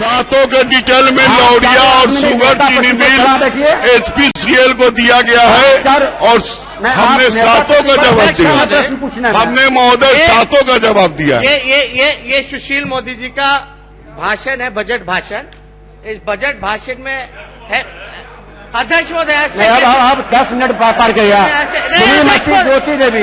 सातों के डिटेल में लौड़िया और शुगर चीनी मिल HPCL को दिया गया है और हमने सातों का जवाब दिया। हमने महोदय सातों का जवाब दिया। ये सुशील मोदी जी का भाषण है, बजट भाषण। इस बजट भाषण में है अध्यक्ष महोदय। अब 10 मिनट पार गया। ज्योति देवी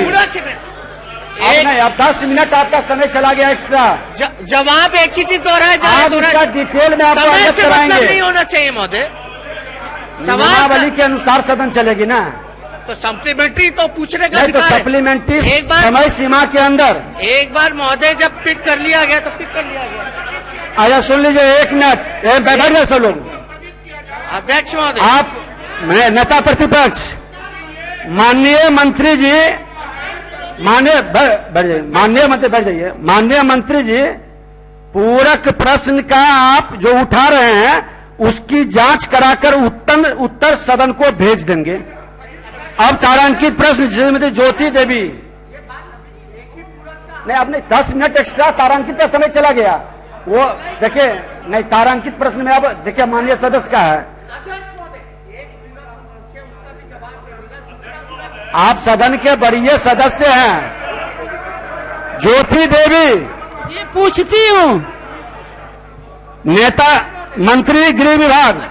अब 10 मिनट आपका समय चला गया एक्स्ट्रा। जवाब एक ही चीज दोहराया जा रहा है, इसका डिटेल में आपको अवगत कराएंगे। मतलब नहीं होना चाहिए महोदय। नियमावली के अनुसार सदन चलेगी ना, तो सप्लीमेंट्री तो पूछने का नहीं, तो सप्लीमेंट्री एक बार समय सीमा के अंदर एक बार महोदय जब पिक कर लिया गया तो पिक कर लिया गया। आया सुन लीजिए, 1 मिनट बैठ गए सब लोग। अध्यक्ष महोदय, आप नेता प्रतिपक्ष माननीय मंत्री जी, माननीय मंत्री बैठ जाइए। माननीय मंत्री जी, पूरक प्रश्न का आप जो उठा रहे हैं उसकी जांच कराकर उत्तर सदन को भेज देंगे। अब तारांकित प्रश्न श्रीमती ज्योति देवी, नहीं आपने 10 मिनट एक्स्ट्रा तारांकित का समय चला गया। वो देखिए, नहीं तारांकित प्रश्न में अब देखिए माननीय सदस्य का है। आप सदन के वरीय सदस्य हैं। ज्योति देवी, ये पूछती हूँ। नेता मंत्री गृह विभाग,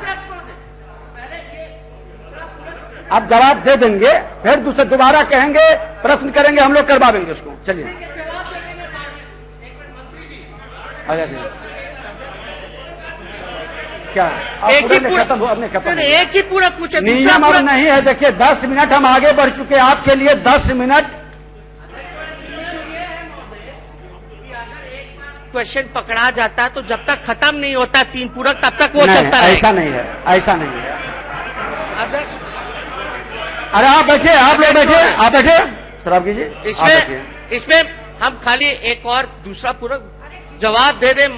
आप जवाब दे देंगे, फिर दूसरा दोबारा कहेंगे, प्रश्न करेंगे, हम लोग करवा देंगे उसको। चलिए क्या एक ही पूरा पूछे, नियम अब नहीं है। देखिए 10 मिनट हम आगे बढ़ चुके हैं, आपके लिए 10 मिनट। क्वेश्चन पकड़ा जाता है तो जब तक खत्म नहीं होता 3 पूरक तब तक वो चलता है। ऐसा नहीं है, ऐसा नहीं है। अरे आप बैठिए, आप लोग बैठिए, आप बैठिए, सर आप कीजिए। इसमें हम खाली एक और दूसरा पूरक जवाब दे दें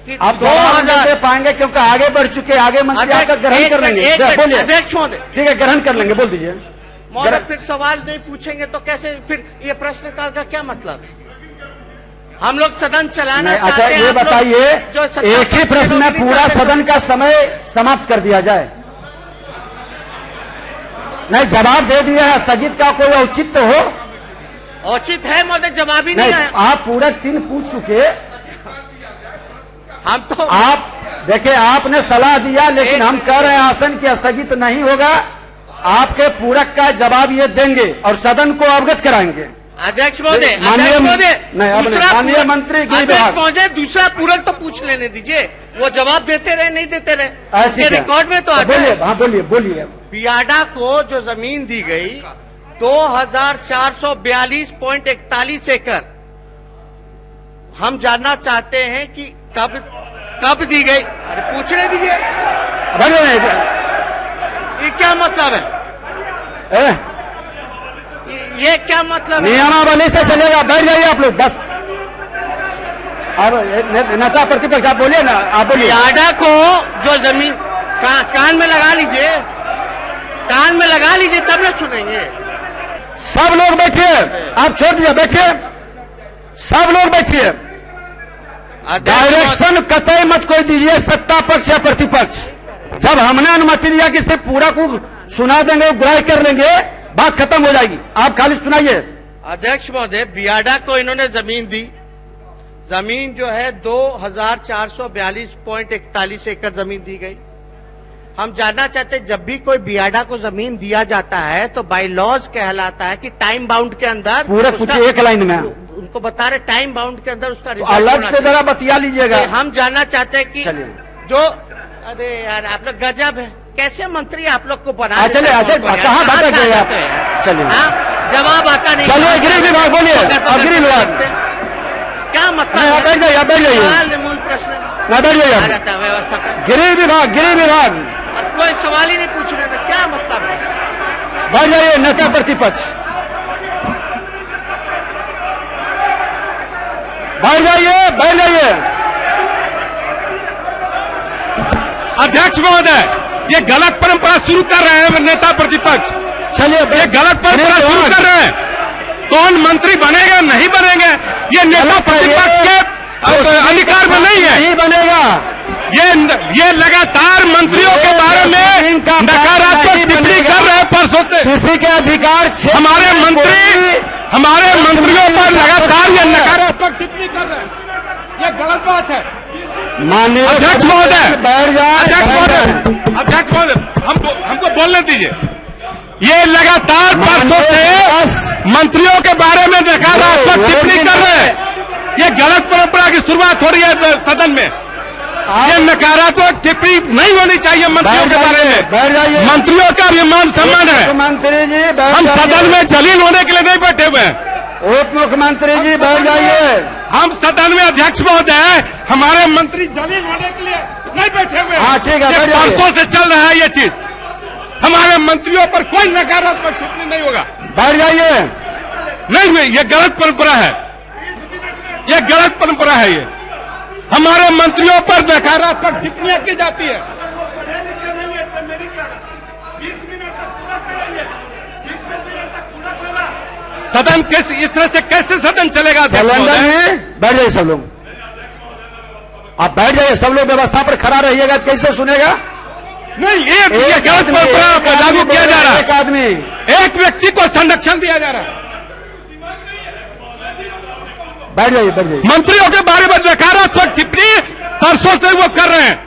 कि आप 2000 दे पाएंगे क्योंकि आगे बढ़ चुके, आगे मंत्री आपका ग्रहण कर लेंगे। बोलिए अध्यक्ष महोदय, ठीक है, ग्रहण कर लेंगे, बोल दीजिए। महोदय फिर सवाल नहीं पूछेंगे तो कैसे, फिर ये प्रश्नकाल का क्या मतलब है? हम लोग सदन चलाना चाहते हैं। अच्छा ये बताइए, एक ही प्रश्न में पूरा सदन का समय समाप्त कर दिया जाए? नहीं, जवाब दे दिया है, स्थगित का कोई औचित्य हो? औचित है महोदय, जवाब ही नहीं है। आप पूरा 3 पूछ चुके। हम तो आप देखिए, आपने सलाह दिया, लेकिन हम कह रहे हैं आसन की स्थगित नहीं होगा। आपके पूरक का जवाब ये देंगे और सदन को अवगत कराएंगे। अध्यक्ष महोदय, माननीय मंत्री महोदय, दूसरा पूरक तो पूछ लेने दीजिए। वो जवाब देते रहे, नहीं देते रहे, रिकॉर्ड में तो आ जाए। हाँ बोलिए, बोलिए। बियाडा को जो जमीन दी गई 2442.41 एकड़, हम जानना चाहते हैं कि कब दी गई। अरे पूछने दीजिए, ये क्या मतलब है? ये क्या मतलब है? नियमावली से चलेगा। बैठ जाइए आप लोग। 10 नेता प्रतिपक्ष आप बोलिए ना, आप बोलिए। बियाडा को जो जमीन कान में लगा लीजिए, कान में लगा लीजिए, तब ना सुनेंगे। सब लोग बैठिए, आप छोड़ दीजिए, बैठिए, सब लोग बैठिए। डायरेक्शन कतई मत कोई दीजिए, सत्ता पक्ष या प्रतिपक्ष। जब हमने अनुमति दिया कि सिर्फ पूरा को सुना देंगे, ग्राह्य कर लेंगे, बात खत्म हो जाएगी। आप खाली सुनाइए। अध्यक्ष महोदय, बियाडा को इन्होंने जमीन दी। जमीन जो है 2442.41 एकड़ जमीन दी गई। हम जानना चाहते हैं, जब भी कोई बियाडा को जमीन दिया जाता है तो बाय लॉज कहलाता है कि टाइम बाउंड के अंदर पूरा कुछ एक लाइन में उनको बता रहे, टाइम बाउंड के अंदर उसका अलग से जरा बतिया लीजिएगा। हम जानना चाहते हैं कि जो, अरे यार आप लोग गजब है, कैसे मंत्री आप लोग को बना। चलिए, कहाँ भटक गए आप? चलिए, जवाब आता नहीं। चलिए गृह विभाग बोलिए। गृह विभाग क्या मतलब? बैठ जाइए, मूल प्रश्न आ जाता है व्यवस्था का। गृह विभाग कोई सवाल ही नहीं पूछने का क्या मतलब है? बैठ जाइए। नेता प्रतिपक्ष बैठ जाइए। अध्यक्ष महोदय, ये गलत परंपरा शुरू कर रहे हैं नेता प्रतिपक्ष। चलिए, ये गलत परंपरा शुरू कर रहे हैं। कौन मंत्री बनेगा, नहीं बनेंगे, ये नेता प्रतिपक्ष के अधिकार में नहीं है। नहीं बनेगा। ये लगातार मंत्रियों के बारे में नकारात्मक टिप्पणी कर रहे हैं परसों से। किसी के अधिकार हमारे मंत्रियों पर लगातार ये नकारात्मक टिप्पणी कर रहे हैं, ये गलत बात है। माननीय अध्यक्ष महोदय, बैठ जाए, अध्यक्ष महोदय, हमको बोलने दीजिए। ये लगातार परसों से मंत्रियों के बारे में नकारात्मक टिप्पणी कर रहे हैं। ये गलत परंपरा की शुरुआत हो रही है सदन में। ये नकारात्मक टिप्पणी नहीं होनी चाहिए मंत्रियों के बारे में। बैठ जाइए। मंत्रियों का भी मान सम्मान है। मुख्यमंत्री जी हम सदन में जलील होने के लिए नहीं बैठे हुए हैं। उप मुख्यमंत्री जी बैठ जाइए। हम सदन में अध्यक्ष महोदय, हमारे मंत्री जलील होने के लिए नहीं बैठे हुए हैं। हाँ, ठीक है, ये बैठ जाइए। परसों से चल रहा है ये चीज। हमारे मंत्रियों पर कोई नकारात्मक टिप्पणी नहीं होगा। बैठ जाइए। नहीं हुई, ये गलत परंपरा है। ये गलत परंपरा है। ये हमारे मंत्रियों पर नकारात्मक टिप्पणियां की जाती है। सदन इस तरह से कैसे सदन चलेगा? सिलेंडर में बैठ जाइए सब लोग। आप बैठ जाइए, सब लोग व्यवस्था पर खड़ा रहिएगा, कैसे सुनेगा? नहीं, ये गलत परंपरा को लागू किया जा रहा है। एक आदमी, एक व्यक्ति को संरक्षण दिया जा रहा है। बैठ जाइए, बैठ जाइए। मंत्रियों के बारे में नकारात्मक टिप्पणी परसों से वो कर रहे हैं।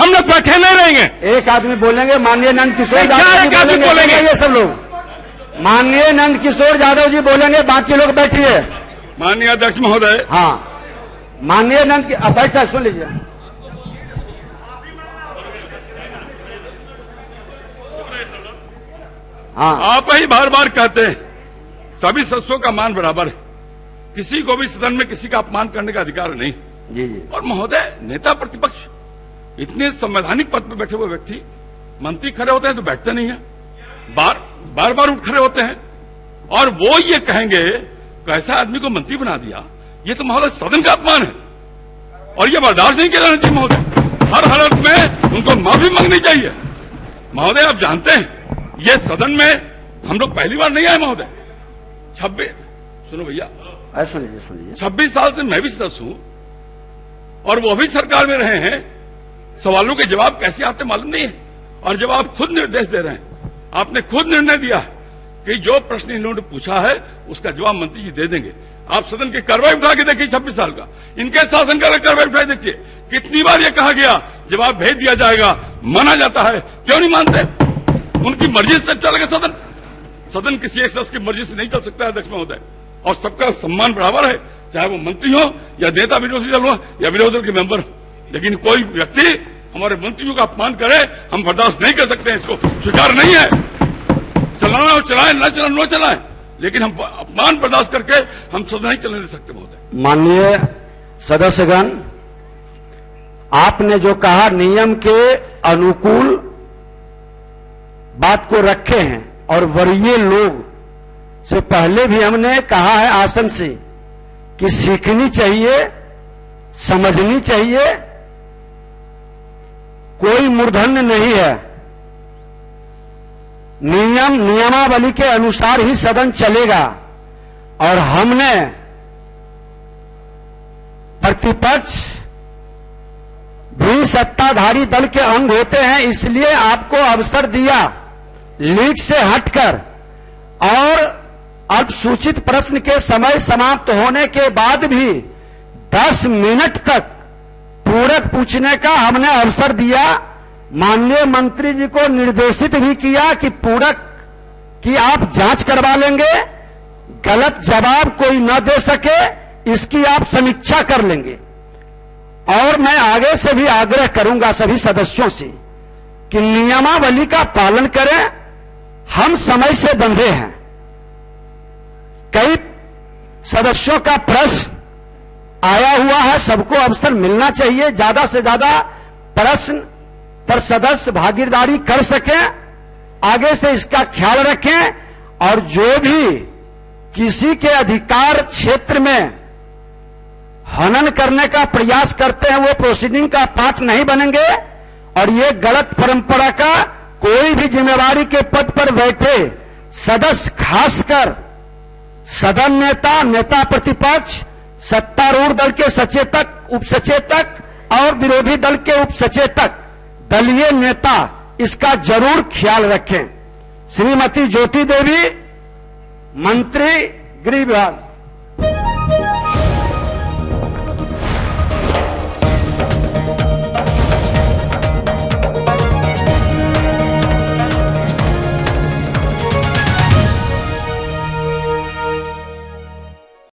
हम लोग बैठे नहीं रहेंगे। एक आदमी बोलेंगे, माननीय नंद किशोर क्या यादव एक आदमी जी बोलेंगे? ये सब लोग माननीय नंद किशोर यादव जी बोलेंगे, बाकी लोग बैठिए। माननीय अध्यक्ष महोदय, हाँ, माननीय नंद अब बैठा, सुन लीजिए। हाँ, आप ही बार बार कहते हैं सभी सदस्यों का मान बराबर है, किसी को भी सदन में किसी का अपमान करने का अधिकार नहीं। जी जी। और महोदय, नेता प्रतिपक्ष इतने संवैधानिक पद पर बैठे हुए व्यक्ति, मंत्री खड़े होते हैं तो बैठते नहीं है, बार बार उठ खड़े होते हैं और वो ये कहेंगे कैसा आदमी को मंत्री बना दिया। ये तो महोदय सदन का अपमान है और ये बर्दाश्त नहीं किया जाना चाहिए महोदय। हर हालत में उनको माफी मांगनी चाहिए। महोदय, आप जानते हैं ये सदन में हम लोग पहली बार नहीं आए महोदय। 26 सुनो भैया, सुन लीजिए, सुन लीजिए। 26 साल से मैं भी सदस्य हूं और वो भी सरकार में रहे हैं। सवालों के जवाब कैसे आते मालूम नहीं है। और जब आप खुद निर्देश दे रहे हैं, आपने खुद निर्णय दिया कि जो प्रश्न इन्होंने पूछा है उसका जवाब मंत्री जी दे देंगे। आप सदन की कार्रवाई उठा के देखिए, 26 साल का इनके शासनकाल की कार्रवाई उठा देखिए। कितनी बार ये कहा गया जवाब भेज दिया जाएगा, माना जाता है, क्यों नहीं मानते? उनकी मर्जी से चलेगा सदन। सदन किसी एक सदस्य की मर्जी से नहीं चल सकता है अध्यक्ष महोदय। और सबका सम्मान बराबर है, चाहे वो मंत्री हो या नेता विरोधी दल हो या विरोधी दल के मेंबर हो। लेकिन कोई व्यक्ति हमारे मंत्रियों का अपमान करे, हम बर्दाश्त नहीं कर सकते हैं। इसको स्वीकार नहीं है। चलाना हो चलाएं, न चलाना न चलाएं, लेकिन हम अपमान बर्दाश्त करके हम सदन नहीं चलने दे सकते महोदय। माननीय सदस्यगण, आपने जो कहा नियम के अनुकूल बात को रखे हैं और वरीय लोग से पहले भी हमने कहा है आसन से कि सीखनी चाहिए, समझनी चाहिए, कोई मूर्धन्य नहीं है। नियमावली के अनुसार ही सदन चलेगा। और हमने प्रतिपक्ष भी सत्ताधारी दल के अंग होते हैं, इसलिए आपको अवसर दिया लीड से हटकर। और अब सूचित प्रश्न के समय समाप्त होने के बाद भी 10 मिनट तक पूरक पूछने का हमने अवसर दिया। माननीय मंत्री जी को निर्देशित भी किया कि पूरक की आप जांच करवा लेंगे, गलत जवाब कोई न दे सके इसकी आप समीक्षा कर लेंगे। और मैं आगे से भी आग्रह करूंगा सभी सदस्यों से कि नियमावली का पालन करें। हम समय से बंधे हैं। कई सदस्यों का प्रश्न आया हुआ है, सबको अवसर मिलना चाहिए, ज्यादा से ज्यादा प्रश्न पर सदस्य भागीदारी कर सकें। आगे से इसका ख्याल रखें और जो भी किसी के अधिकार क्षेत्र में हनन करने का प्रयास करते हैं वो प्रोसीडिंग का पार्ट नहीं बनेंगे। और ये गलत परंपरा का कोई भी जिम्मेवारी के पद पर बैठे सदस्य, खासकर सदन नेता, नेता प्रतिपक्ष, सत्तारूढ़ दल के सचेतक, उपसचेतक और विरोधी दल के उप सचेतक, दलीय नेता इसका जरूर ख्याल रखें। श्रीमती ज्योति देवी, मंत्री गृह विभाग।